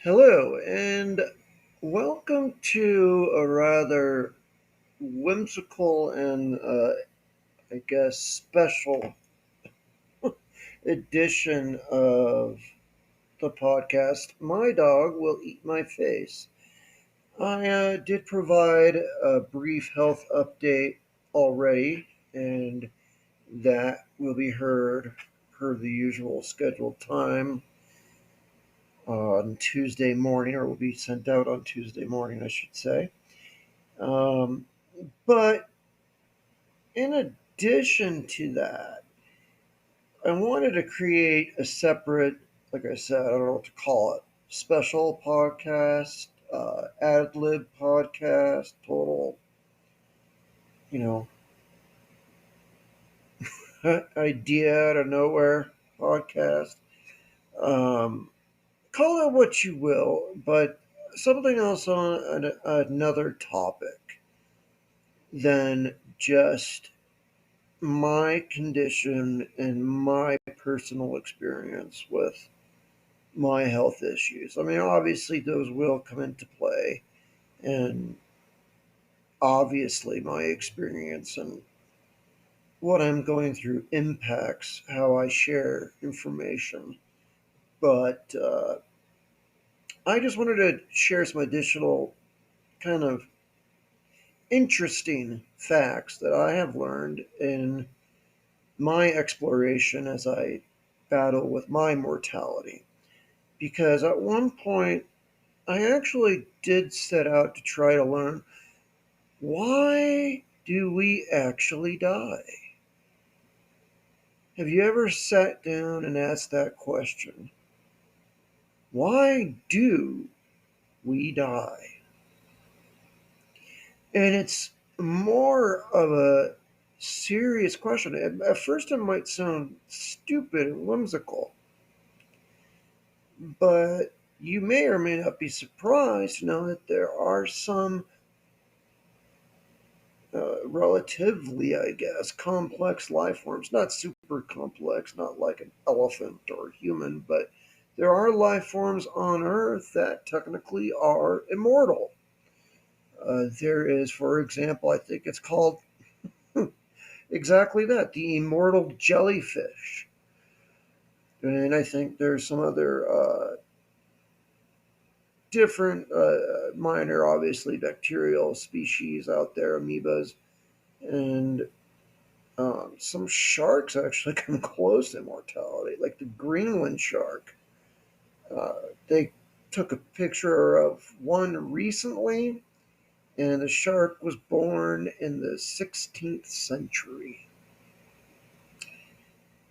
Hello, and welcome to a rather whimsical and, I guess, special edition of the podcast. My dog will eat my face. I did provide a brief health update already, and that will be heard per the usual scheduled time on Tuesday morning, or will be sent out on Tuesday morning, I should say. Um, but in addition to that, I wanted to create a separate, like I said, I don't know what to call it, special podcast, ad lib podcast, total, you know, idea out of nowhere podcast. Um, Call it what you will, but something else on another topic than just my condition and my personal experience with my health issues. I mean, obviously, those will come into play, and obviously, my experience and what I'm going through impacts how I share information. But I just wanted to share some additional kind of interesting facts that I have learned in my exploration as I battle with my mortality. Because at one point, I actually did set out to try to learn, why do we actually die? Have you ever sat down and asked that question? Why do we die? And it's more of a serious question. At first, it might sound stupid and whimsical, but you may or may not be surprised to know that there are some relatively, I guess, complex life forms. Not super complex, not like an elephant or human, but there are life forms on Earth that technically are immortal. There is, for example, I think it's called exactly that, the immortal jellyfish. And I think there's some other different, minor, obviously, bacterial species out there, amoebas, and some sharks actually come close to immortality, like the Greenland shark. They took a picture of one recently, and the shark was born in the 16th century.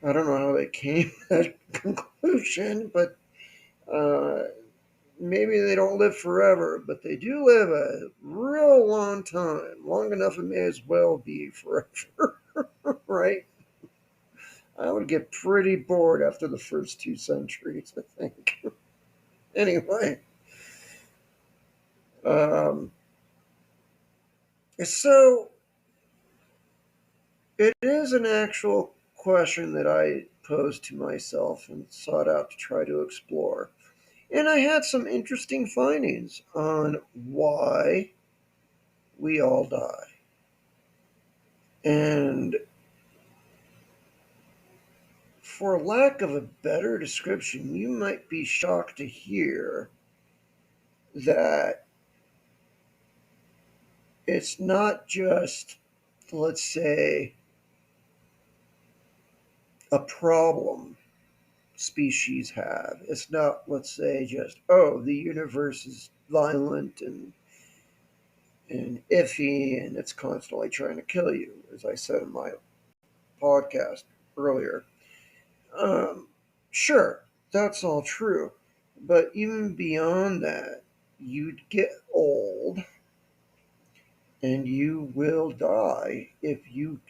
I don't know how they came to that conclusion, but uh, maybe they don't live forever, but they do live a real long time, long enough it may as well be forever, right? I would get pretty bored after the first 2 centuries, I think. Anyway, um, so it is an actual question that I posed to myself and sought out to try to explore. And I had some interesting findings on why we all die. And for lack of a better description, you might be shocked to hear that it's not just, let's say, a problem species have. It's not, let's say, just, oh, the universe is violent and iffy and it's constantly trying to kill you, as I said in my podcast earlier. Um, sure, that's all true. But even beyond that, you'd get old and you will die if you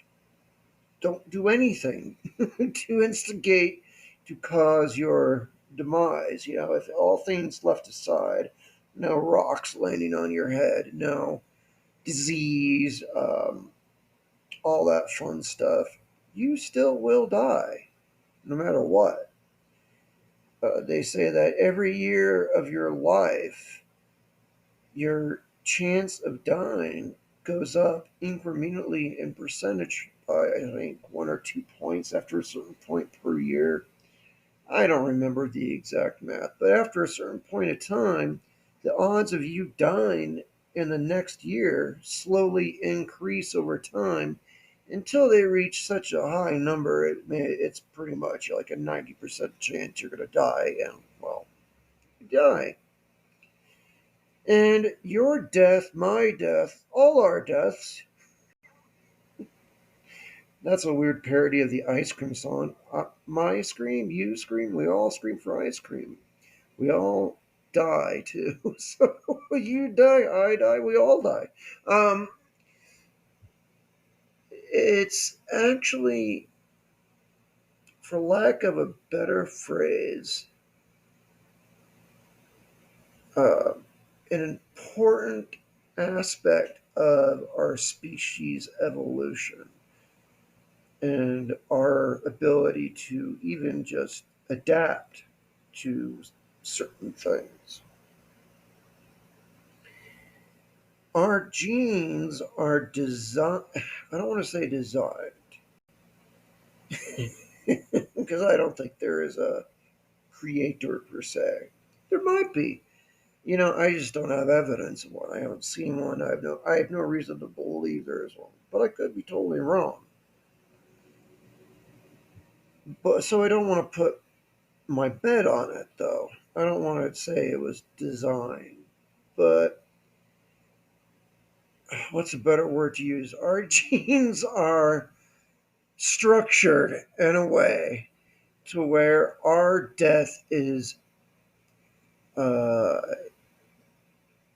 don't do anything to instigate, to cause your demise. You know, if all things left aside, no rocks landing on your head, no disease, all that fun stuff, you still will die, no matter what. They say that every year of your life, your chance of dying goes up incrementally in percentage by, I think, 1 or 2 points after a certain point per year. I don't remember the exact math, but after a certain point of time, the odds of you dying in the next year slowly increase over time until they reach such a high number. It's pretty much like a 90% chance you're going to die, and well, you die. And your death, my death, all our deaths. That's a weird parody of the ice cream song. My scream, you scream, we all scream for ice cream. We all die too. So you die, I die, we all die. Um, it's actually, for lack of a better phrase, uh, an important aspect of our species evolution and our ability to even just adapt to certain things. Our genes are designed, I don't want to say designed, because I don't think there is a creator per se. There might be. I just don't have evidence of one. I haven't seen one. I have no reason to believe there is one. But I could be totally wrong. But so I don't want to put my bet on it though. I don't want to say it was designed. But what's a better word to use? Our genes are structured in a way to where our death is uh,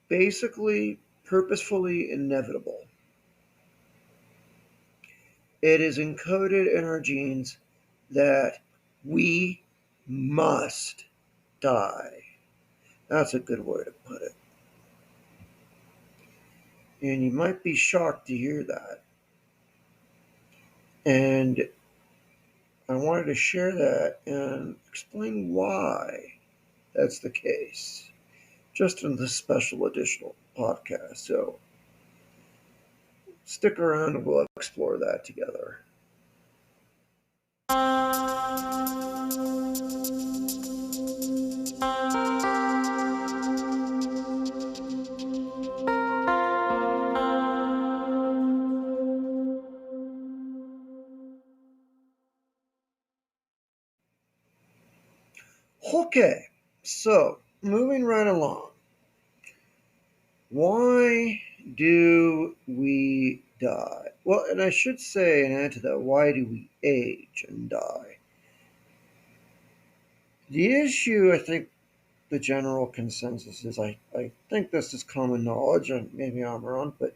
basically purposefully inevitable. It is encoded in our genes that we must die. That's a good way to put it. And you might be shocked to hear that. And I wanted to share that and explain why that's the case, just in this special additional podcast. So stick around and we'll explore that together. Okay, so moving right along. Why do we die? Well, and I should say, and add to that, why do we age and die? The issue, I think, the general consensus is I think this is common knowledge, and maybe I'm wrong, but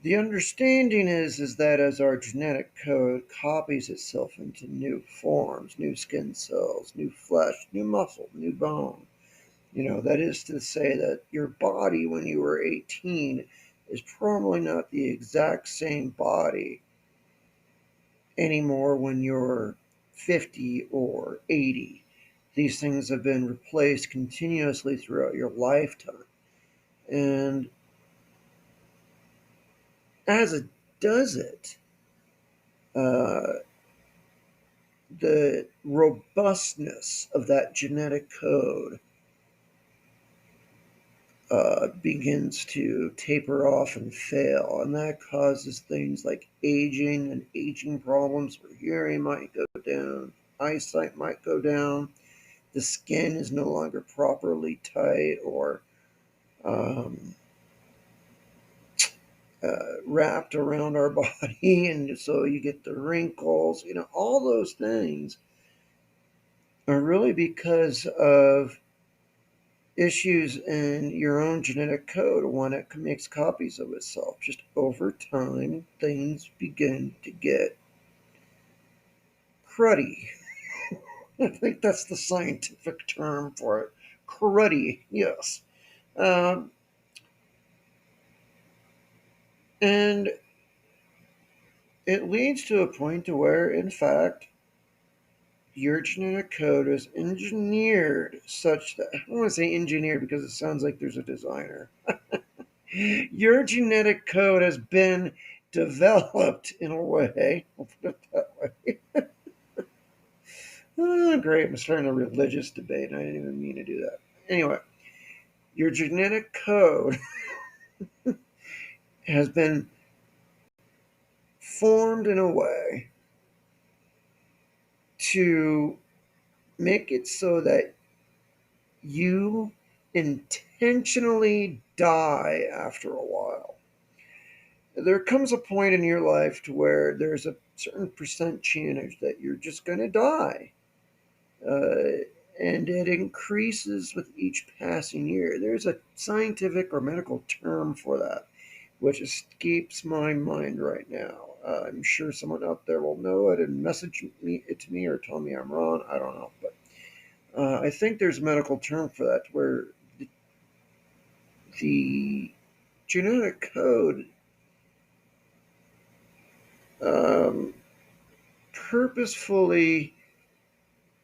the understanding is that as our genetic code copies itself into new forms, new skin cells, new flesh, new muscle, new bone, that is to say that your body when you were 18 is probably not the exact same body anymore when you're 50 or 80. These things have been replaced continuously throughout your lifetime. And as it does it, uh, the robustness of that genetic code begins to taper off and fail. And that causes things like aging and aging problems where hearing might go down, eyesight might go down, the skin is no longer properly tight or um, wrapped around our body. And so you get the wrinkles, all those things are really because of issues in your own genetic code when it makes copies of itself. Just over time, things begin to get cruddy. I think that's the scientific term for it. Cruddy, yes. Um, and it leads to a point to where, in fact, your genetic code is engineered such that, I don't want to say engineered because it sounds like there's a designer. Your genetic code has been developed in a way, I'll put it that way. Oh, great, I'm starting a religious debate, and I didn't even mean to do that. Anyway, your genetic code has been formed in a way to make it so that you intentionally die after a while. There comes a point in your life to where there's a certain percent chance that you're just going to die. Uh, and it increases with each passing year. There's a scientific or medical term for that, which escapes my mind right now. I'm sure someone out there will know it and message it to me or tell me I'm wrong. I don't know, but I think there's a medical term for that, where the genetic code um, purposefully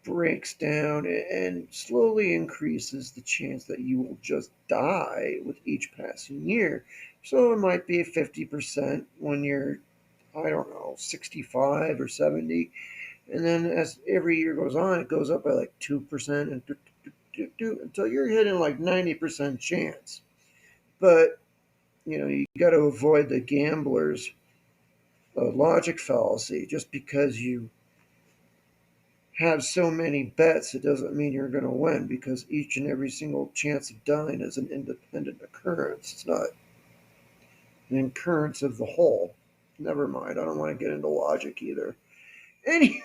breaks down and slowly increases the chance that you will just die with each passing year. So it might be 50% when you're, I don't know, 65 or 70. And then as every year goes on, it goes up by like 2% and until you're hitting like 90% chance. But, you got to avoid the gambler's logic fallacy. Just because you have so many bets, it doesn't mean you're going to win, because each and every single chance of dying is an independent occurrence. It's not an occurrence of the whole. Never mind. I don't want to get into logic either. Anyway,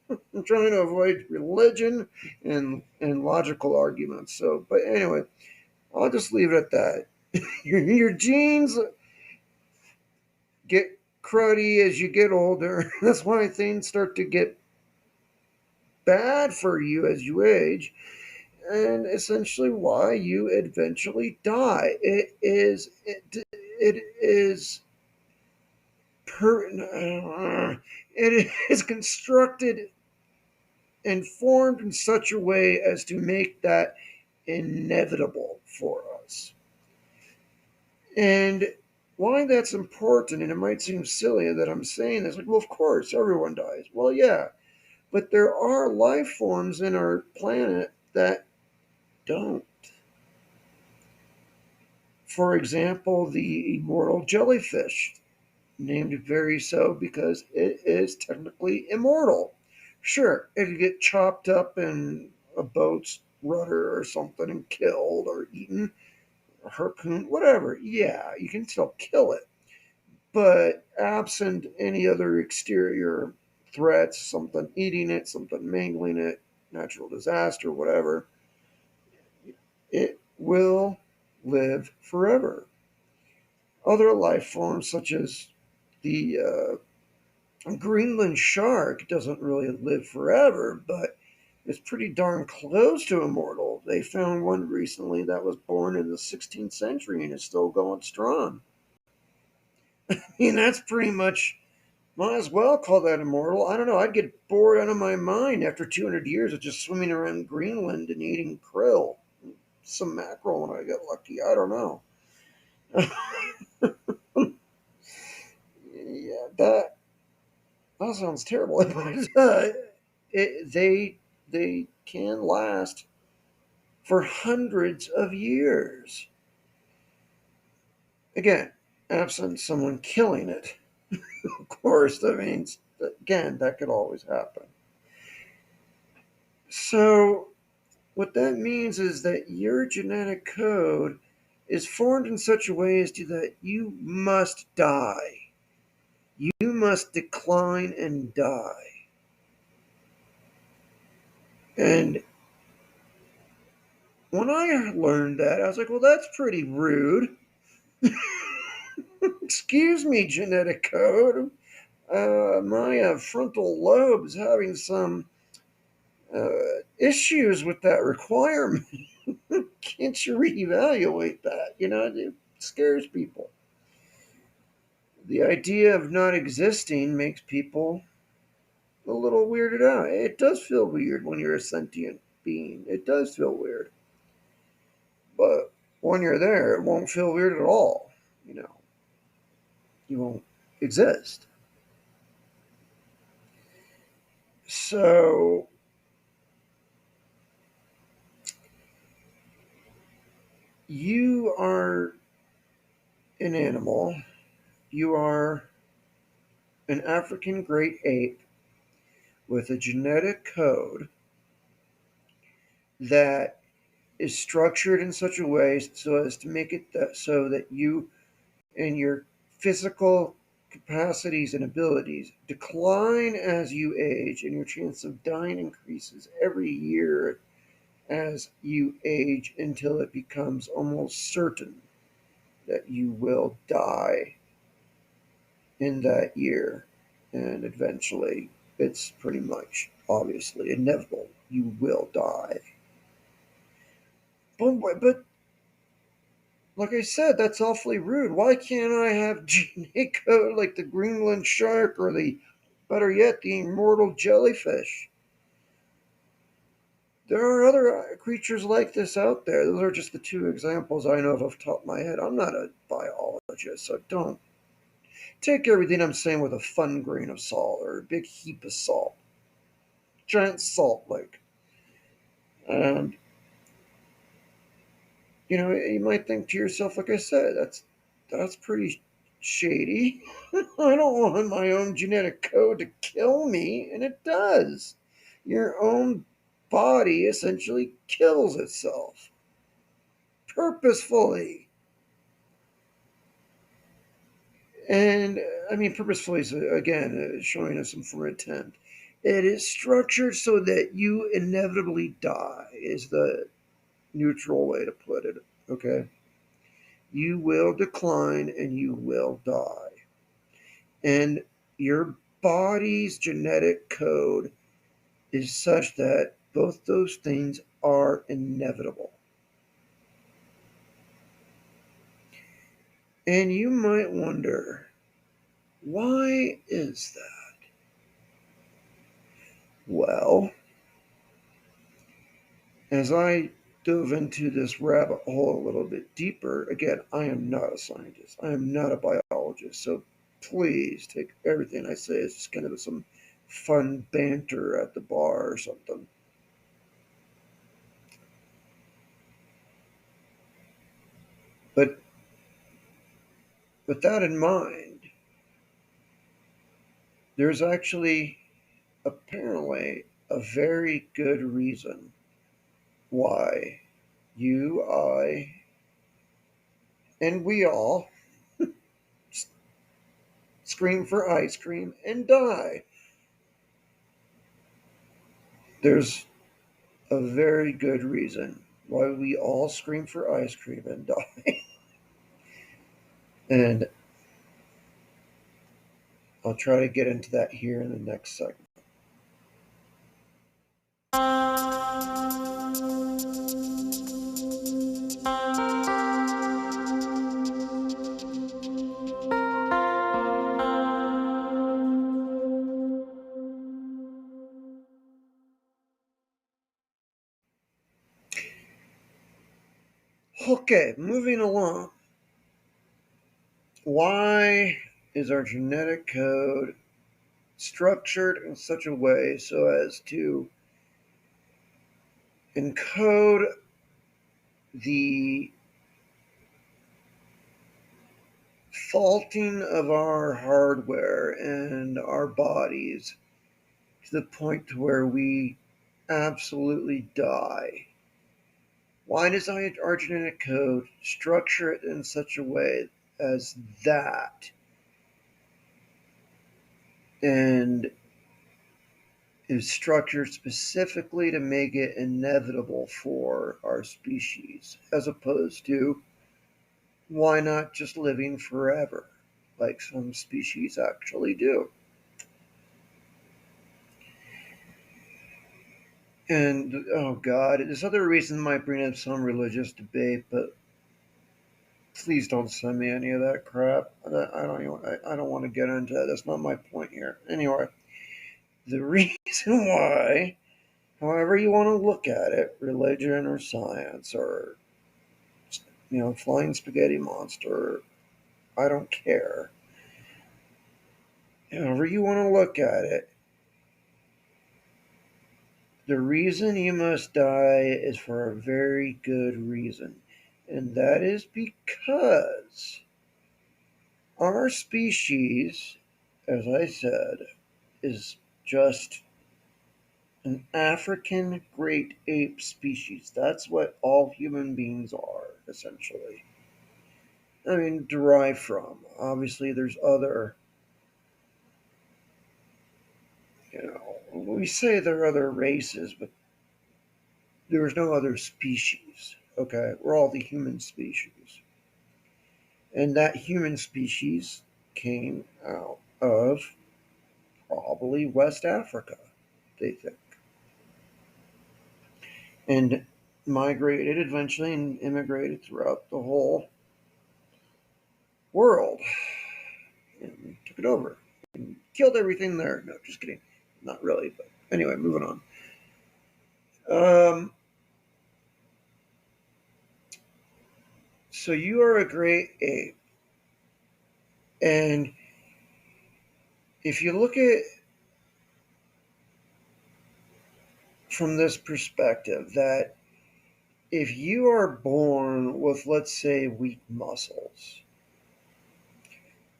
I'm trying to avoid religion and logical arguments. So, but anyway, I'll just leave it at that. Your genes get cruddy as you get older. That's why things start to get bad for you as you age, and essentially why you eventually die. It is it is constructed and formed in such a way as to make that inevitable for us. And why that's important, and it might seem silly that I'm saying this, like, well, of course, everyone dies. Well, yeah, but there are life forms in our planet that don't. For example, the immortal jellyfish, named very so because it is technically immortal. Sure, it could get chopped up in a boat's rudder or something and killed or eaten, or harpooned, whatever. Yeah, you can still kill it. But absent any other exterior threats, something eating it, something mangling it, natural disaster, whatever, it will live forever. Other life forms, such as the Greenland shark, doesn't really live forever, but it's pretty darn close to immortal. They found one recently that was born in the 16th century and is still going strong. I mean, that's pretty much, might as well call that immortal. I don't know. I'd get bored out of my mind after 200 years of just swimming around Greenland and eating krill. Some mackerel when I get lucky. I don't know. Yeah, that sounds terrible. They can last for hundreds of years. Again, absent someone killing it. Of course, that means, again, that could always happen. So, what that means is that your genetic code is formed in such a way as to that you must die. You must decline and die. And when I learned that, I was like, well, that's pretty rude. Excuse me, genetic code. My frontal lobe is having some issues with that requirement. Can't you reevaluate that? It scares people. The idea of not existing makes people a little weirded out. It does feel weird when you're a sentient being. It does feel weird. But when you're there, it won't feel weird at all. You know, you won't exist. So you are an animal. You are an African great ape with a genetic code that is structured in such a way so as to make it so that you and your physical capacities and abilities decline as you age, and your chance of dying increases every year as you age until it becomes almost certain that you will die in that year. And eventually, it's pretty much obviously inevitable. You will die. But like I said, that's awfully rude. Why can't I have genetic code like the Greenland shark or better yet, the immortal jellyfish? There are other creatures like this out there. Those are just the two examples I know of off the top of my head. I'm not a biologist, so don't take everything I'm saying with a fun grain of salt or a big heap of salt. Giant salt lake. And, you might think to yourself, like I said, that's pretty shady. I don't want my own genetic code to kill me, and it does. Your own body essentially kills itself purposefully. And I mean, purposefully is again showing us some form of intent. It is structured so that you inevitably die, is the neutral way to put it. Okay? You will decline and you will die. And your body's genetic code is such that both those things are inevitable. And you might wonder, why is that? Well, as I dove into this rabbit hole a little bit deeper, again, I am not a scientist. I am not a biologist. So please take everything I say as just kind of some fun banter at the bar or something. But with that in mind, there's actually apparently a very good reason why you, I, and we all scream for ice cream and die. There's a very good reason why we all scream for ice cream and die. And I'll try to get into that here in the next segment. Okay, moving along. Why is our genetic code structured in such a way so as to encode the faulting of our hardware and our bodies to the point to where we absolutely die? Why does our genetic code structure it in such a way as that, and is structured specifically to make it inevitable for our species, as opposed to why not just living forever, like some species actually do? And oh god, this other reason might bring up some religious debate, but please don't send me any of that crap. I don't want to get into that. That's not my point here. Anyway, The reason why, however you want to look at it, religion or science or, flying spaghetti monster, I don't care. However you want to look at it, the reason you must die is for a very good reason. And that is because our species, as I said, is just an African great ape species. That's what all human beings are, essentially. I mean, derived from. Obviously, there's other, we say there are other races, but there's no other species. Okay? We're all the human species. And that human species came out of probably West Africa, they think, and migrated eventually and immigrated throughout the whole world and took it over and killed everything there. No, just kidding. Not really, but anyway, moving on. Um, so you are a great ape, and if you look at from this perspective, that if you are born with, let's say, weak muscles,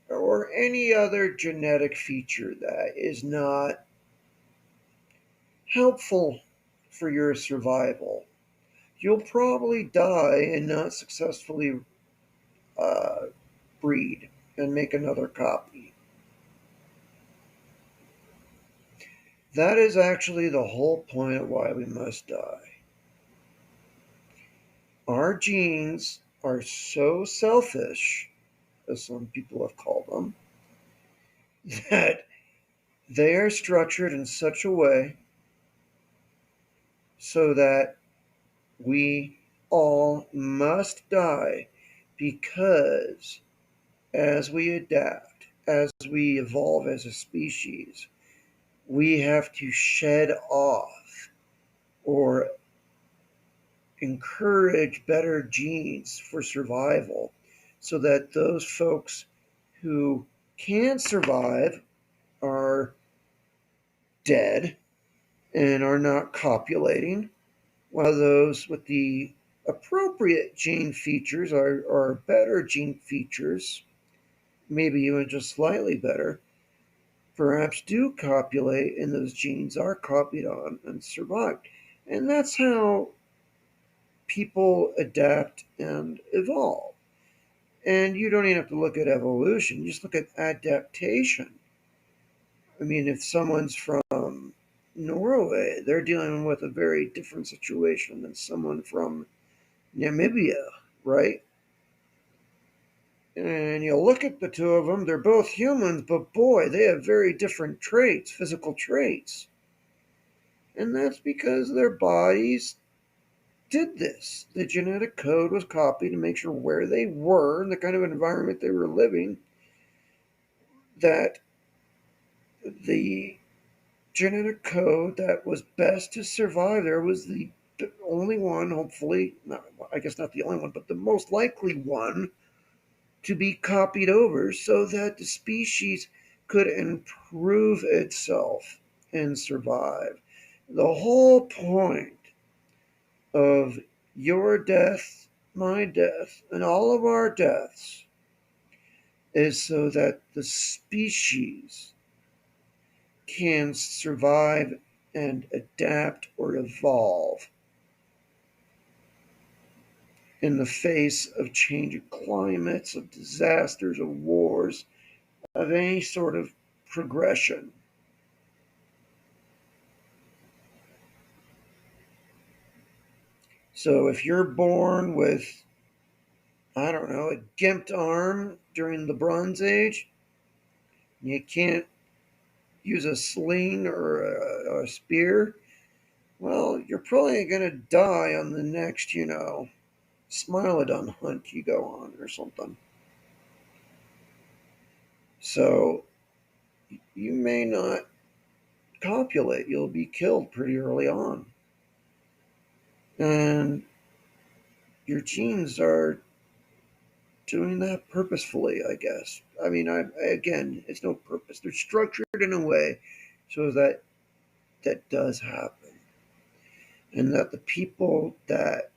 or any other genetic feature that is not helpful for your survival, you'll probably die and not successfully uh, breed and make another copy. That is actually the whole point of why we must die. Our genes are so selfish, as some people have called them, that they are structured in such a way so that we all must die, because as we adapt, as we evolve as a species, we have to shed off or encourage better genes for survival so that those folks who can survive are dead and are not copulating, while those with the appropriate gene features are better gene features, maybe even just slightly better, perhaps do copulate and those genes are copied on and survive. And that's how people adapt and evolve. And you don't even have to look at evolution, you just look at adaptation. I mean, if someone's from Norway, they're dealing with a very different situation than someone from Namibia, right? And you look at the two of them, they're both humans, but boy, they have very different traits, physical traits. And that's because their bodies did this. The genetic code was copied to make sure where they were and the kind of environment they were living, that the genetic code that was best to survive there was the only one, hopefully, not, I guess not the only one, but the most likely one to be copied over so that the species could improve itself and survive. The whole point of your death, my death, and all of our deaths is so that the species can survive and adapt or evolve in the face of changing climates, of disasters, of wars, of any sort of progression. So if you're born with, I don't know, a gimped arm during the Bronze Age, you can't use a sling or a spear, well, you're probably going to die on the next, Smilodon hunt you go on or something. So you may not copulate, you'll be killed pretty early on. And your genes are doing that purposefully, I guess. I mean, again, it's no purpose. They're structured in a way so that that does happen. And that the people that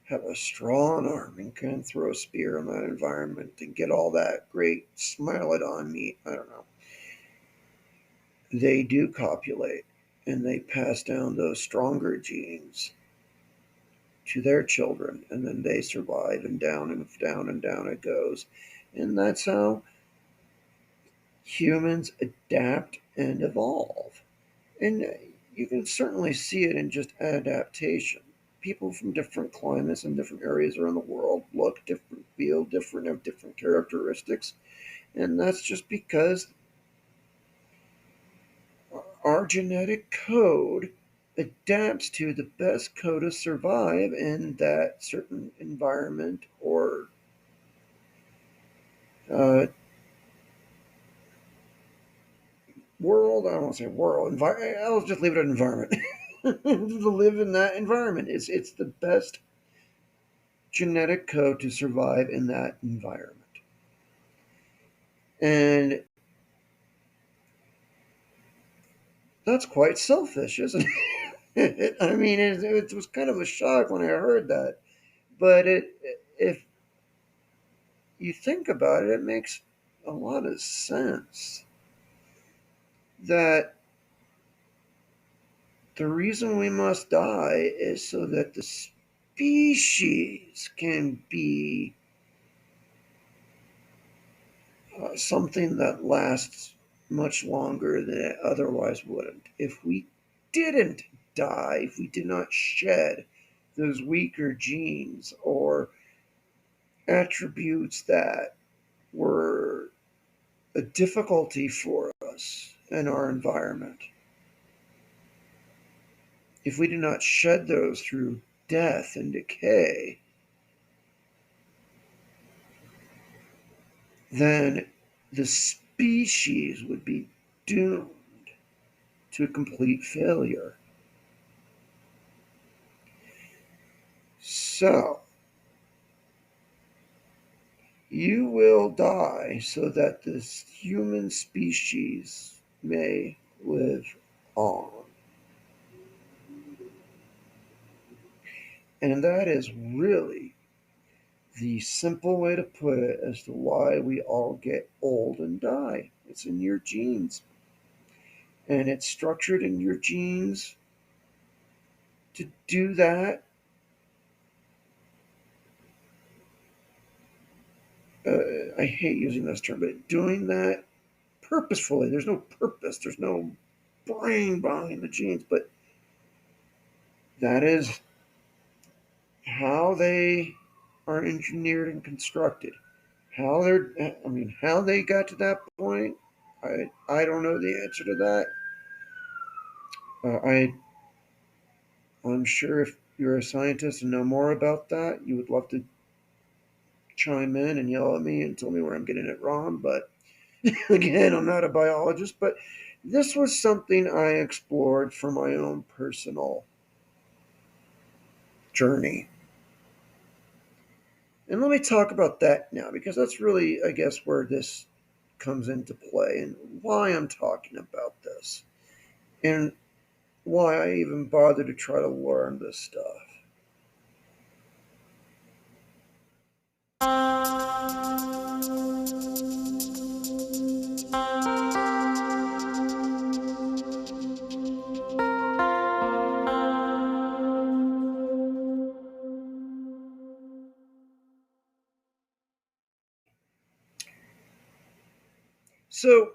have a strong arm and can throw a spear in that environment and get all that great smile it on meat, I don't know, they do copulate and they pass down those stronger genes to their children, and then they survive, and down and down and down it goes. And that's how humans adapt and evolve. And you can certainly see it in just adaptation. People from different climates and different areas around the world look different, feel different, have different characteristics. And that's just because our genetic code adapts to the best code to survive in that certain environment or uh, world. I don't want to say world. I'll just leave it an environment. To live in that environment, it's the best genetic code to survive in that environment. And that's quite selfish, isn't it? I mean, it was kind of a shock when I heard that. But if you think about it, it makes a lot of sense that the reason we must die is so that the species can be something that lasts much longer than it otherwise wouldn't. If we didn't die, if we did not shed those weaker genes or attributes that were a difficulty for us in our environment, if we did not shed those through death and decay, then the species would be doomed to complete failure. So, you will die so that this human species may live on. And that is really the simple way to put it as to why we all get old and die. It's in your genes. And it's structured in your genes to do that. I hate using this term, but doing that purposefully. There's no purpose, there's no brain behind the genes, but that is how they are engineered and constructed. How they got to that point, I don't know the answer to that. I'm sure if you're a scientist and know more about that, you would love to chime in and yell at me and tell me where I'm getting it wrong. But again, I'm not a biologist, but this was something I explored for my own personal journey. And let me talk about that now, because that's really, I guess, where this comes into play and why I'm talking about this and why I even bother to try to learn this stuff. So,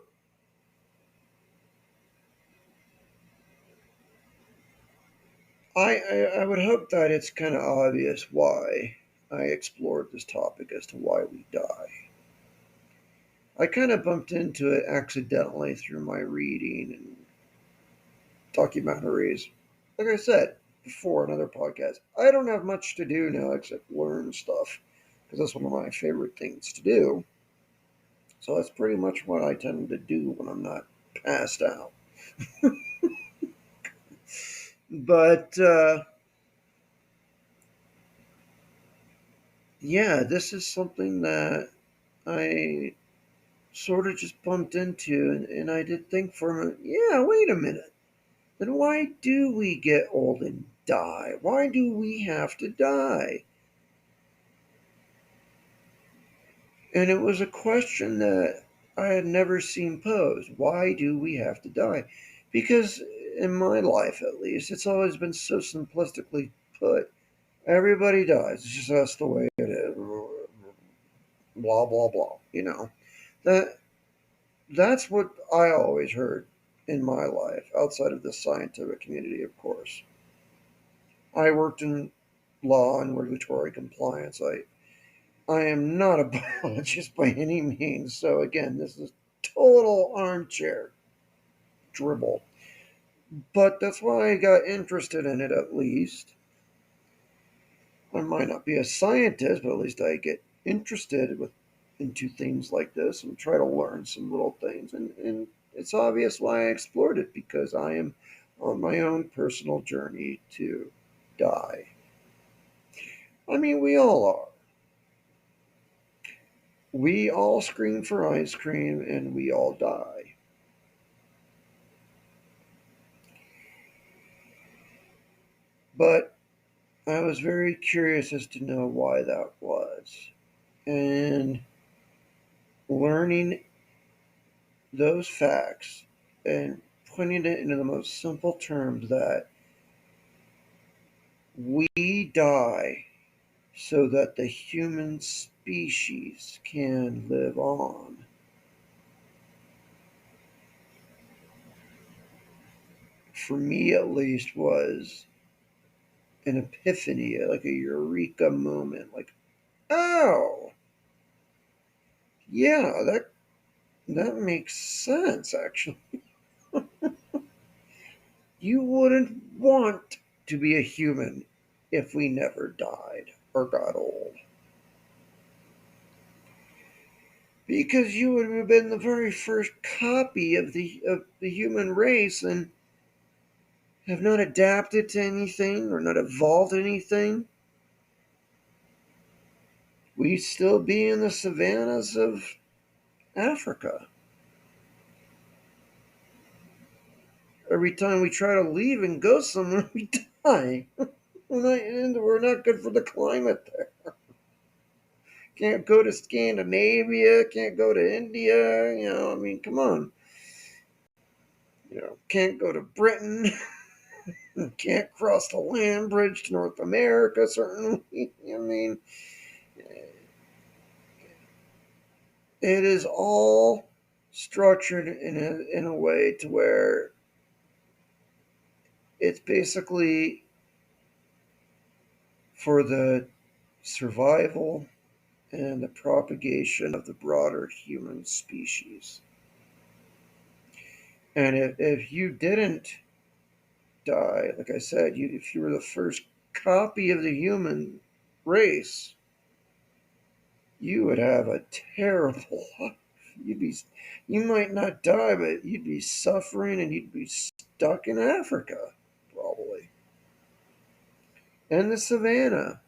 I would hope that it's kind of obvious why I explored this topic as to why we die. I kind of bumped into it accidentally through my reading and documentaries. Like I said before in other podcasts, I don't have much to do now except learn stuff because that's one of my favorite things to do. So that's pretty much what I tend to do when I'm not passed out. But yeah, this is something that I sort of just bumped into, and I did think for a minute, yeah, wait a minute. Then why do we get old and die? Why do we have to die? And it was a question that I had never seen posed. Why do we have to die? Because in my life, at least, it's always been so simplistically put. Everybody dies. It's just that's the way it is. Blah blah blah. That that's what I always heard in my life, outside of the scientific community, of course. I worked in law and regulatory compliance. I am not a biologist by any means. So again, this is total armchair dribble. But that's why I got interested in it at least. I might not be a scientist, but at least I get interested into things like this and try to learn some little things. And it's obvious why I explored it, because I am on my own personal journey to die. I mean, we all are. We all scream for ice cream and we all die. But I was very curious as to know why that was. And learning those facts and putting it into the most simple terms that we die so that the human species can live on. For me, at least, was an epiphany, like a eureka moment. Like, oh, yeah, that makes sense. Actually, you wouldn't want to be a human if we never died or got old, because you would have been the very first copy of the human race and have not adapted to anything or not evolved anything. We'd still be in the savannas of Africa. Every time we try to leave and go somewhere, we die. We're not good for the climate there. Can't go to Scandinavia, can't go to India, I mean, come on. Can't go to Britain, can't cross the land bridge to North America, certainly. I mean, it is all structured in a way to where it's basically for the survival and the propagation of the broader human species. And if you didn't die, like I said, if you were the first copy of the human race, you would have a terrible life. You'd be, you might not die, but you'd be suffering and you'd be stuck in Africa, probably. And the savannah,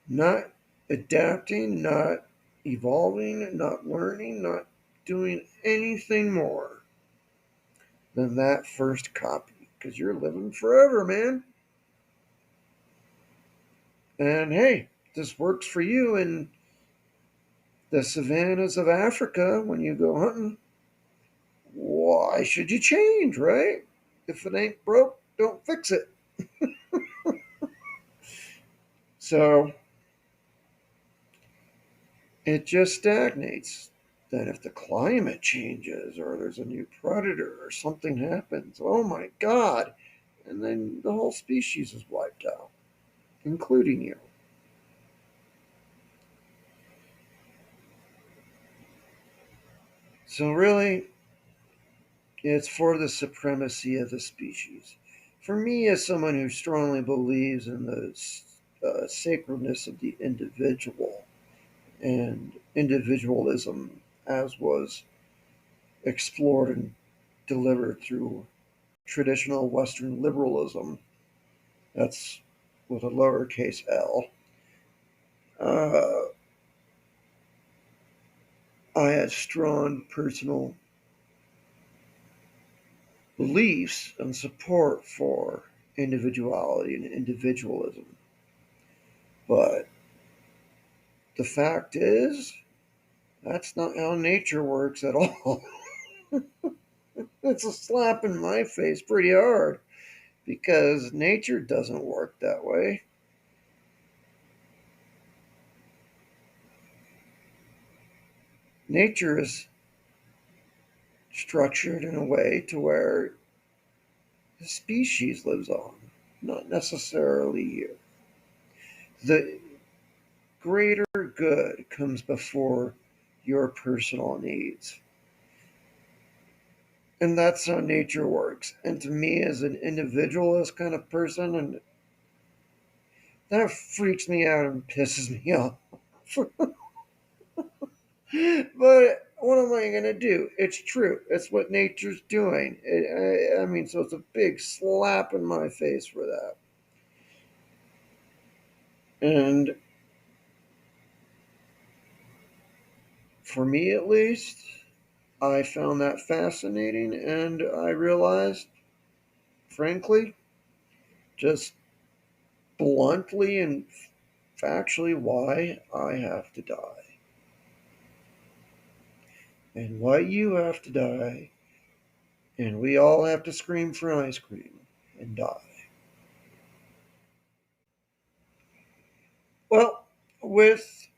not adapting, not evolving, not learning, not doing anything more than that first copy. Because you're living forever, man. And hey, this works for you in the savannas of Africa when you go hunting. Why should you change, right? If it ain't broke, don't fix it. So it just stagnates. Then, if the climate changes or there's a new predator or something happens, oh my God. And then the whole species is wiped out, including you. So, really, it's for the supremacy of the species. For me, as someone who strongly believes in the sacredness of the individual and individualism, as was explored and delivered through traditional Western liberalism. That's with a lowercase l. Uh, I had strong personal beliefs and support for individuality and individualism. But the fact is, that's not how nature works at all. It's a slap in my face pretty hard because nature doesn't work that way. Nature is structured in a way to where the species lives on, not necessarily you. The greater good comes before your personal needs. And that's how nature works. And to me, as an individualist kind of person, and that freaks me out and pisses me off. But what am I going to do? It's true. It's what nature's doing. I mean, so it's a big slap in my face for that. And for me, at least, I found that fascinating. And I realized, frankly, just bluntly and factually, why I have to die. And why you have to die. And we all have to scream for ice cream and die. Well, with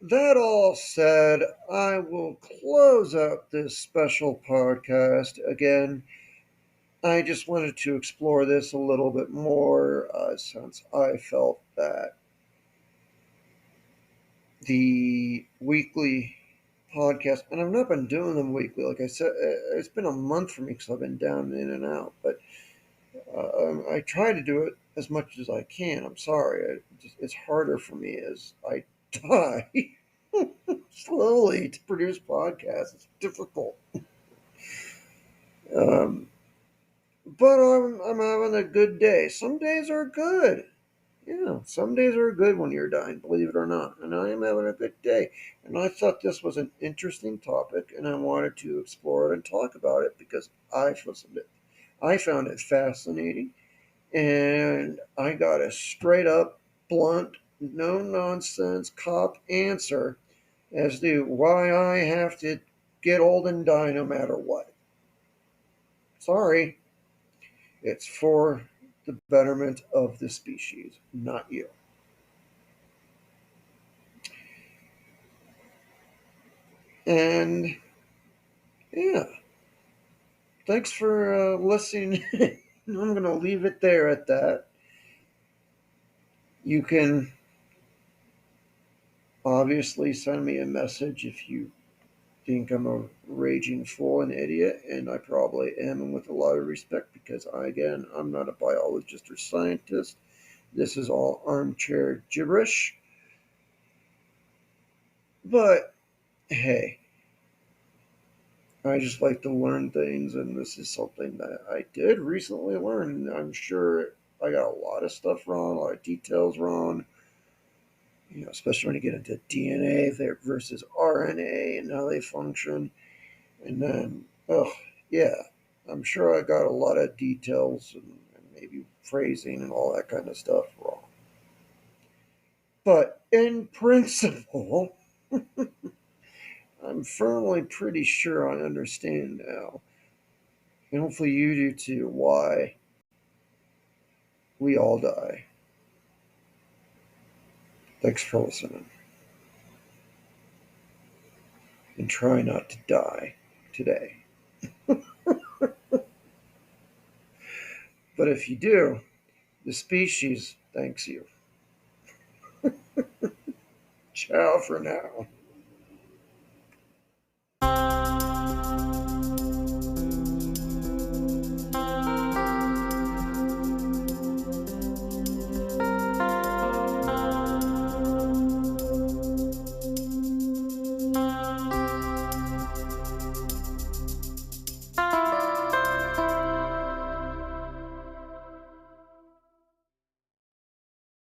that all said, I will close out this special podcast. Again, I just wanted to explore this a little bit more since I felt that the weekly podcast, and I've not been doing them weekly. Like I said, it's been a month for me because I've been down in and out. But I try to do it as much as I can. I'm sorry, it's harder for me as I die slowly to produce podcasts. It's difficult. Um, but I'm having a good day. Some days are good. Yeah, some days are good when you're dying, believe it or not. And I am having a good day. And I thought this was an interesting topic, and I wanted to explore it and talk about it because I found it fascinating, and I got a straight up, blunt, no nonsense cop answer as to why I have to get old and die no matter what. Sorry, it's for the betterment of the species, not you. And yeah, thanks for listening. I'm going to leave it there at that. You can obviously send me a message if you think I'm a raging fool and idiot, and I probably am, and with a lot of respect, because again, I'm not a biologist or scientist. This is all armchair gibberish. But hey, I just like to learn things, and this is something that I did recently learn. And I'm sure I got a lot of stuff wrong, a lot of details wrong. Especially when you get into DNA versus RNA and how they function. And then, oh, yeah, I'm sure I got a lot of details and maybe phrasing and all that kind of stuff wrong. But in principle, I'm firmly pretty sure I understand now, and hopefully you do too, why we all die. Thanks for listening. And try not to die today. But if you do, the species thanks you. Ciao for now.